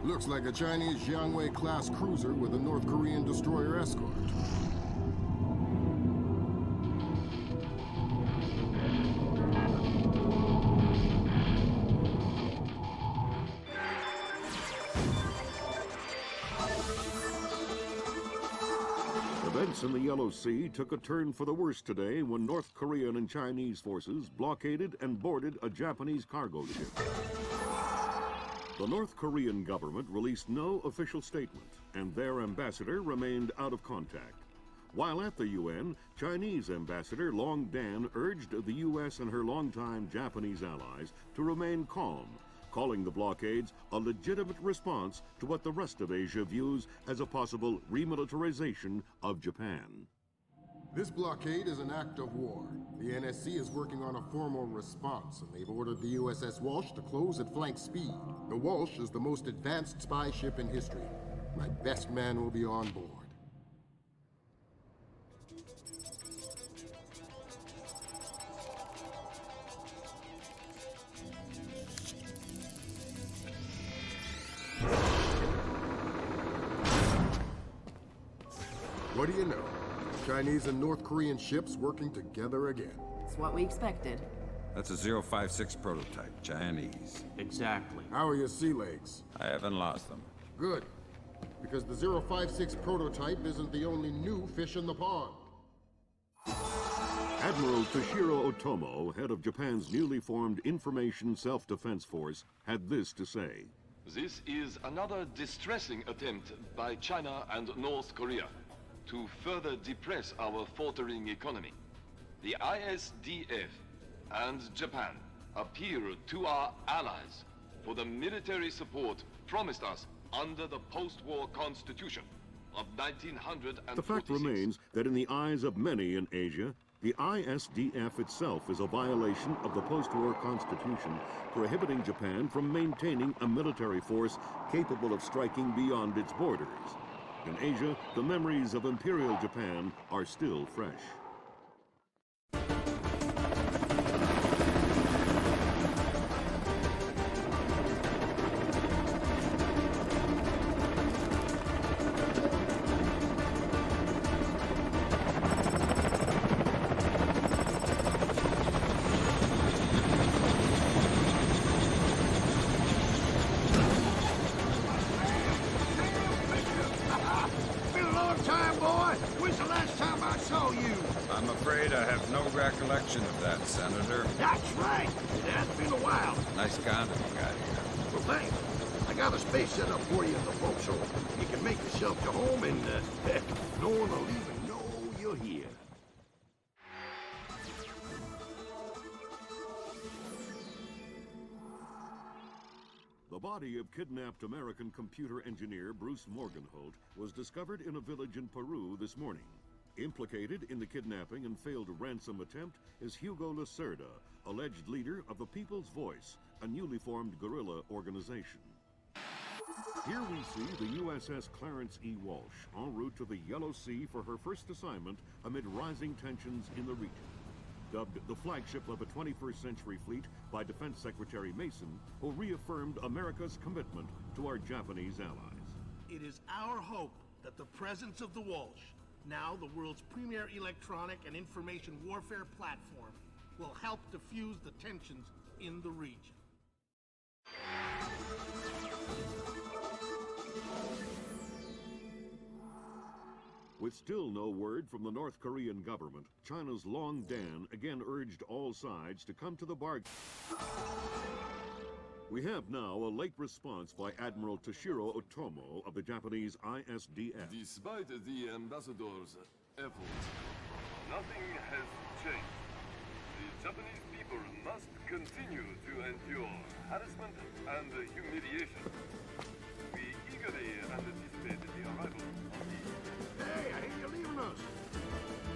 Looks like a Chinese Jiangwei-class cruiser with a North Korean destroyer escort. Events in the Yellow Sea took a turn for the worse today when North Korean and Chinese forces blockaded and boarded a Japanese cargo ship. The North Korean government released no official statement, and their ambassador remained out of contact. While at the UN, Chinese Ambassador Long Dan urged the U.S. and her longtime Japanese allies to remain calm, calling the blockades a legitimate response to what the rest of Asia views as a possible remilitarization of Japan. This blockade is an act of war. The NSC is working on a formal response, and they've ordered the USS Walsh to close at flank speed. The Walsh is the most advanced spy ship in history. My best man will be on board. What do you know? Chinese and North Korean ships working together again. It's what we expected. That's a 056 prototype, Chinese. Exactly. How are your sea legs? I haven't lost them. Good. Because the 056 prototype isn't the only new fish in the pond. Admiral Toshiro Otomo, head of Japan's newly formed Information Self-Defense Force, had this to say. This is another distressing attempt by China and North Korea to further depress our faltering economy. The ISDF and Japan appeal to our allies for the military support promised us under the post-war constitution of 1946. The fact remains that in the eyes of many in Asia, the ISDF itself is a violation of the post-war constitution, prohibiting Japan from maintaining a military force capable of striking beyond its borders. In Asia, the memories of Imperial Japan are still fresh. I'm afraid I have no recollection of that, Senator. That's right. It has been a while. Nice condo you got here. Well, thanks. I got a space set up for you in the boat, so you can make yourself to home, and heck, no one will even know you're here. The body of kidnapped American computer engineer Bruce Morgenholt was discovered in a village in Peru this morning. Implicated in the kidnapping and failed ransom attempt is Hugo Lacerda, alleged leader of the People's Voice, a newly formed guerrilla organization. Here we see the USS Clarence E. Walsh en route to the Yellow Sea for her first assignment amid rising tensions in the region. Dubbed the flagship of a 21st century fleet by Defense Secretary Mason, who reaffirmed America's commitment to our Japanese allies. It is our hope that the presence of the Walsh, now the world's premier electronic and information warfare platform, will help diffuse the tensions in the region. With still no word from the North Korean government, China's Long Dan again urged all sides to come to the bargain. We have now a late response by Admiral Toshiro Otomo of the Japanese ISDF. Despite the ambassador's efforts, nothing has changed. The Japanese people must continue to endure harassment and humiliation. We eagerly anticipate the arrival of the... Hey, I hear you're leaving us.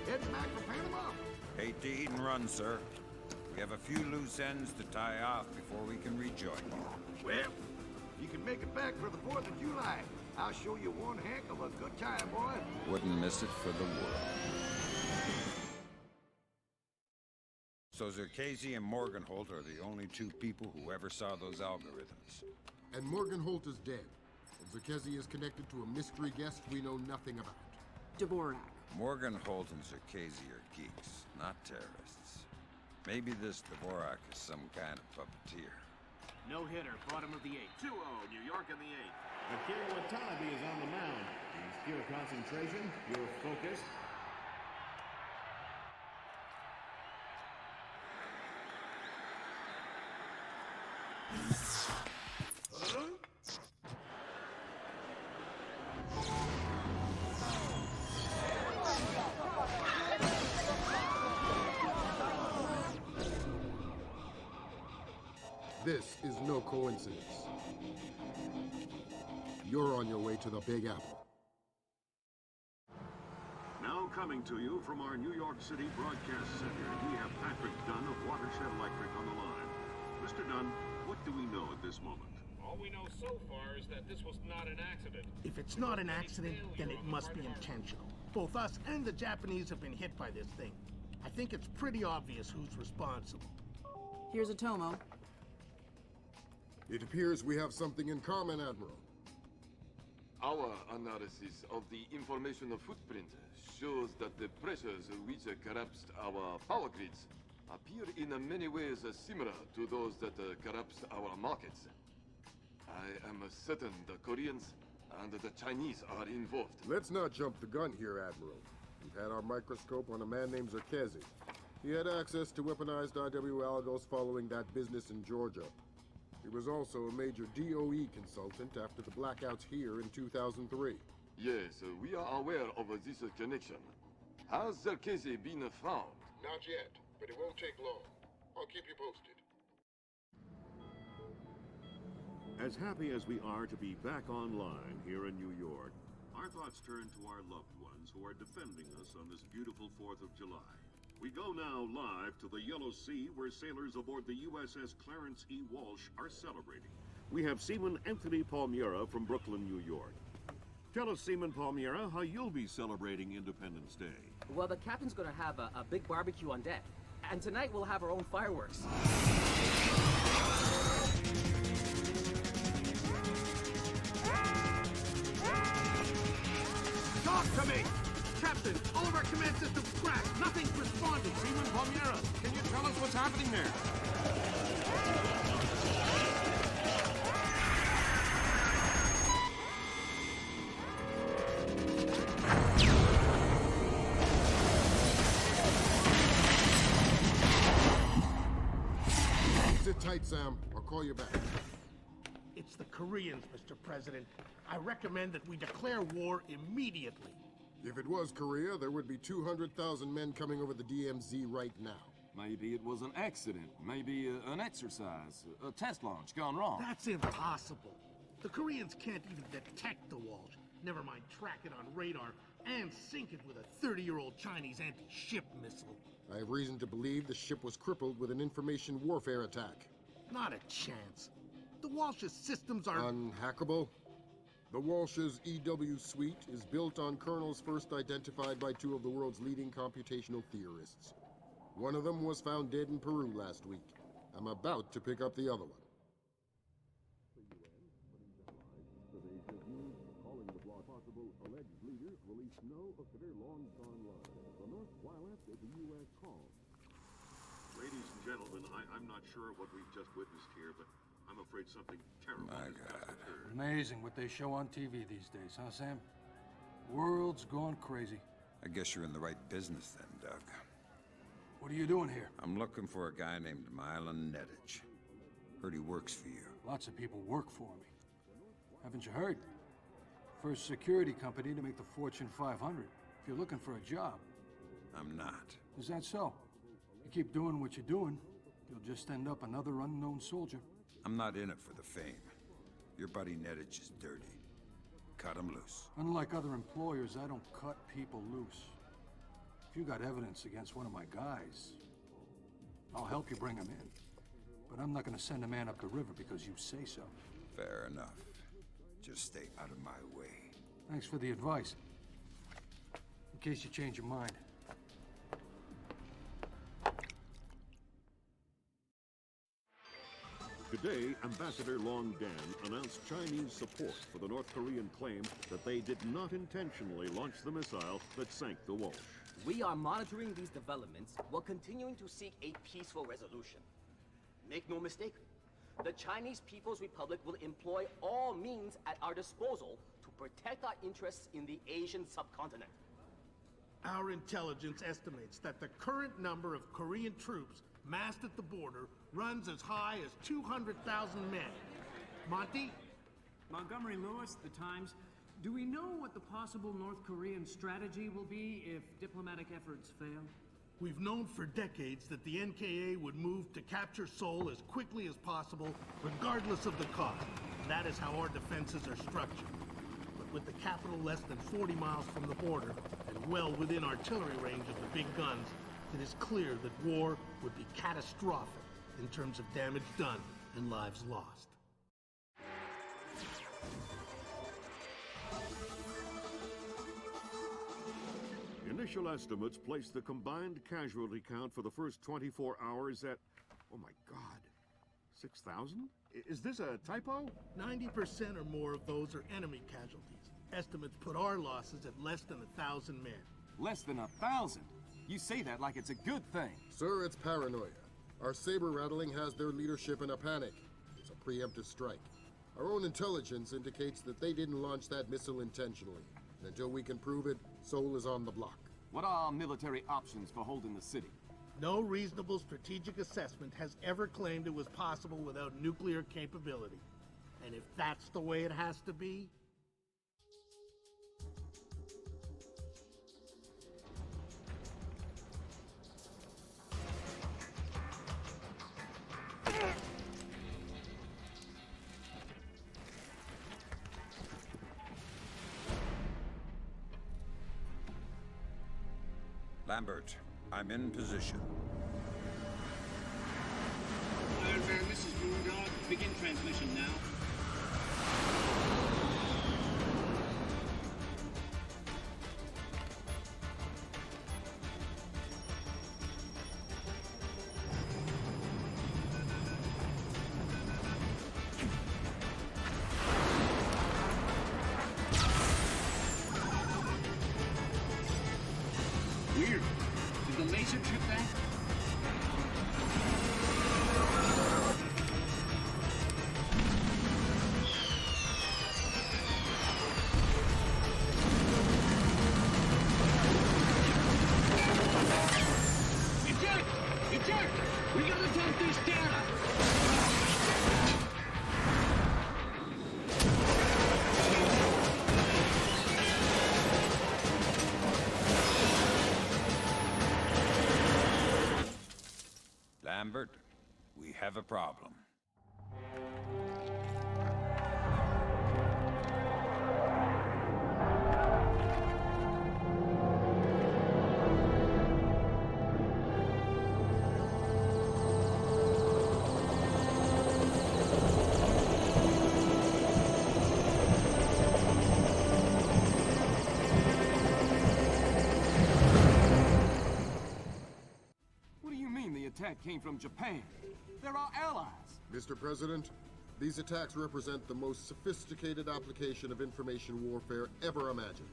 Heading back for Panama. Hate to eat and run, sir. We have a few loose ends to tie off before we can rejoin you. Well, you can make it back for the 4th of July. I'll show you one heck of a good time, boy. Wouldn't miss it for the world. So Zerkesi and Morgenholt are the only two people who ever saw those algorithms. And Morgenholt is dead. And Zerkesi is connected to a mystery guest we know nothing about. Dvorak. Morgenholt and Zerkesi are geeks, not terrorists. Maybe this Dvorak is some kind of puppeteer. No hitter, bottom of the 8th. 2-0, New York in the 8th. Akira Watanabe is on the mound. He's pure concentration, pure focus. This is no coincidence. You're on your way to the Big Apple. Now coming to you from our New York City broadcast center, we have Patrick Dunn of Watershed Electric on the line. Mr. Dunn, what do we know at this moment? All we know so far is that this was not an accident. If it's not an accident, then it must be intentional. Both us and the Japanese have been hit by this thing. I think it's pretty obvious who's responsible. Here's a Tomo. It appears we have something in common, Admiral. Our analysis of the information footprint shows that the pressures which collapsed our power grids appear in many ways similar to those that collapsed our markets. I am certain the Koreans and the Chinese are involved. Let's not jump the gun here, Admiral. We've had our microscope on a man named Zerkesi. He had access to weaponized IW algos following that business in Georgia. He was also a major DOE consultant after the blackouts here in 2003. Yes, we are aware of this connection. Has Zerkesi been found? Not yet, but it won't take long. I'll keep you posted. As happy as we are to be back online here in New York, our thoughts turn to our loved ones who are defending us on this beautiful 4th of July. We go now live to the Yellow Sea, where sailors aboard the USS Clarence E. Walsh are celebrating. We have Seaman Anthony Palmiera from Brooklyn, New York. Tell us, Seaman Palmiera, how you'll be celebrating Independence Day. Well, the captain's gonna have a big barbecue on deck. And tonight we'll have our own fireworks. Talk to me! Captain, all of our command systems crashed. Nothing's responding. Seaman Palmiera, can you tell us what's happening there? Sit tight, Sam. I'll call you back. It's the Koreans, Mr. President. I recommend that we declare war immediately. If it was Korea, there would be 200,000 men coming over the DMZ right now. Maybe it was an accident. Maybe an exercise. A test launch gone wrong. That's impossible. The Koreans can't even detect the Walsh. Never mind track it on radar and sink it with a 30-year-old Chinese anti-ship missile. I have reason to believe the ship was crippled with an information warfare attack. Not a chance. The Walsh's systems are... Unhackable? The Walsh's EW suite is built on kernels first identified by two of the world's leading computational theorists. One of them was found dead in Peru last week. I'm about to pick up the other one. Ladies and gentlemen, I'm not sure what we've just witnessed here, but I'm afraid something terrible My has just God. occurred. Amazing what they show on TV these days, huh, Sam? World's gone crazy. I guess you're in the right business then, Doug. What are you doing here? I'm looking for a guy named Milan Nedich. Heard he works for you. Lots of people work for me. Haven't you heard? First security company to make the Fortune 500. If you're looking for a job. I'm not. Is that so? You keep doing what you're doing, you'll just end up another unknown soldier. I'm not in it for the fame. Your buddy Nettich is dirty. Cut him loose. Unlike other employers, I don't cut people loose. If you got evidence against one of my guys, I'll help you bring him in. But I'm not gonna send a man up the river because you say so. Fair enough. Just stay out of my way. Thanks for the advice. In case you change your mind. Today, Ambassador Long Dan announced Chinese support for the North Korean claim that they did not intentionally launch the missile that sank the Walsh. We are monitoring these developments while continuing to seek a peaceful resolution. Make no mistake, the Chinese People's Republic will employ all means at our disposal to protect our interests in the Asian subcontinent. Our intelligence estimates that the current number of Korean troops massed at the border runs as high as 200,000 men. Monty? Montgomery Lewis, The Times. Do we know what the possible North Korean strategy will be if diplomatic efforts fail? We've known for decades that the NKA would move to capture Seoul as quickly as possible, regardless of the cost. That is how our defenses are structured. But with the capital less than 40 miles from the border, and well within artillery range of the big guns, it is clear that war would be catastrophic in terms of damage done and lives lost. Initial estimates place the combined casualty count for the first 24 hours at, oh my God, 6,000? Is this a typo? 90% or more of those are enemy casualties. Estimates put our losses at less than 1,000 men. Less than 1,000? You say that like it's a good thing. Sir, it's paranoia. Our saber rattling has their leadership in a panic. It's a preemptive strike. Our own intelligence indicates that they didn't launch that missile intentionally. And until we can prove it, Seoul is on the block. What are our military options for holding the city? No reasonable strategic assessment has ever claimed it was possible without nuclear capability. And if that's the way it has to be, Lambert, I'm in position. Iron Man, this is Moondog. Begin transmission now. Weird. Did the laser trip that? Eject! Eject! We gotta dump this data! Lambert, we have a problem. What do you mean the attack came from Japan? They're our allies. Mr. President, these attacks represent the most sophisticated application of information warfare ever imagined.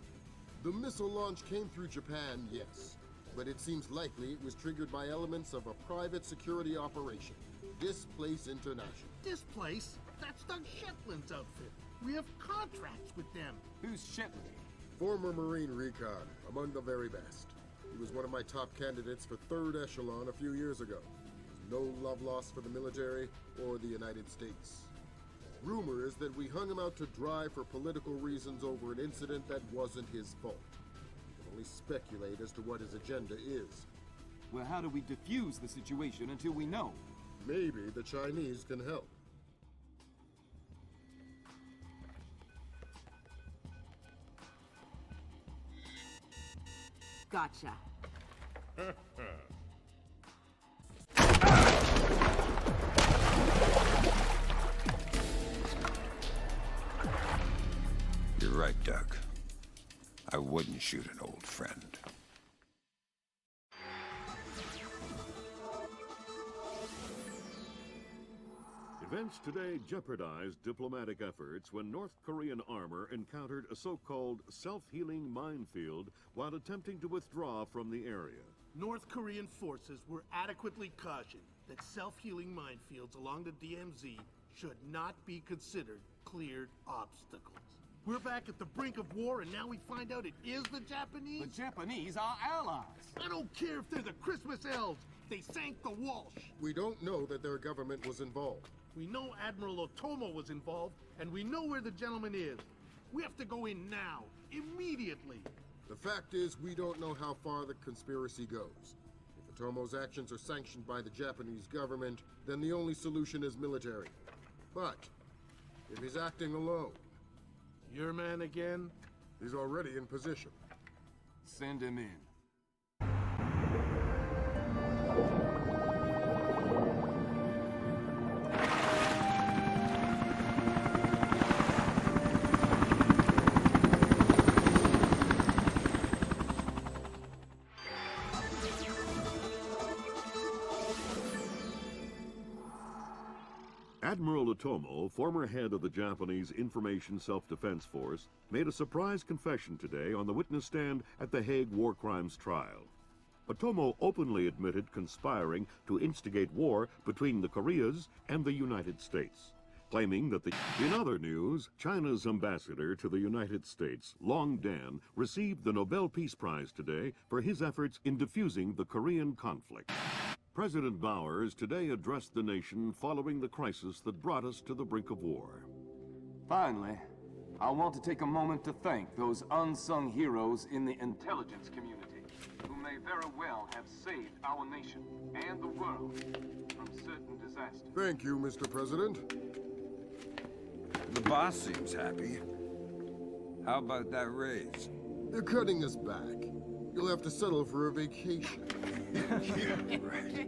The missile launch came through Japan, yes, but it seems likely it was triggered by elements of a private security operation, Displace International. Displace? That's Doug Shetland's outfit. We have contracts with them. Who's Shetland? Former Marine recon, among the very best. He was one of my top candidates for third echelon a few years ago. No love lost for the military or the United States. Rumor is that we hung him out to dry for political reasons over an incident that wasn't his fault. We can only speculate as to what his agenda is. Well, how do we defuse the situation until we know? Maybe the Chinese can help. Gotcha. You're right, Doug. I wouldn't shoot an old friend. Events today jeopardized diplomatic efforts when North Korean armor encountered a so-called self-healing minefield while attempting to withdraw from the area. North Korean forces were adequately cautioned that self-healing minefields along the DMZ should not be considered cleared obstacles. We're back at the brink of war, and now we find out it is the Japanese? The Japanese are allies. I don't care if they're the Christmas elves. They sank the Walsh. We don't know that their government was involved. We know Admiral Otomo was involved, and we know where the gentleman is. We have to go in now, immediately. The fact is, we don't know how far the conspiracy goes. If Otomo's actions are sanctioned by the Japanese government, then the only solution is military. But if he's acting alone... Your man again? He's already in position. Send him in. Admiral Otomo, former head of the Japanese Information Self-Defense Force, made a surprise confession today on the witness stand at the Hague War Crimes trial. Otomo openly admitted conspiring to instigate war between the Koreas and the United States, claiming that In other news, China's ambassador to the United States, Long Dan, received the Nobel Peace Prize today for his efforts in defusing the Korean conflict. President Bowers today addressed the nation following the crisis that brought us to the brink of war. Finally, I want to take a moment to thank those unsung heroes in the intelligence community who may very well have saved our nation and the world from certain disasters. Thank you, Mr. President. The boss seems happy. How about that raise? They're cutting us back. You'll have to settle for a vacation. Yeah, right.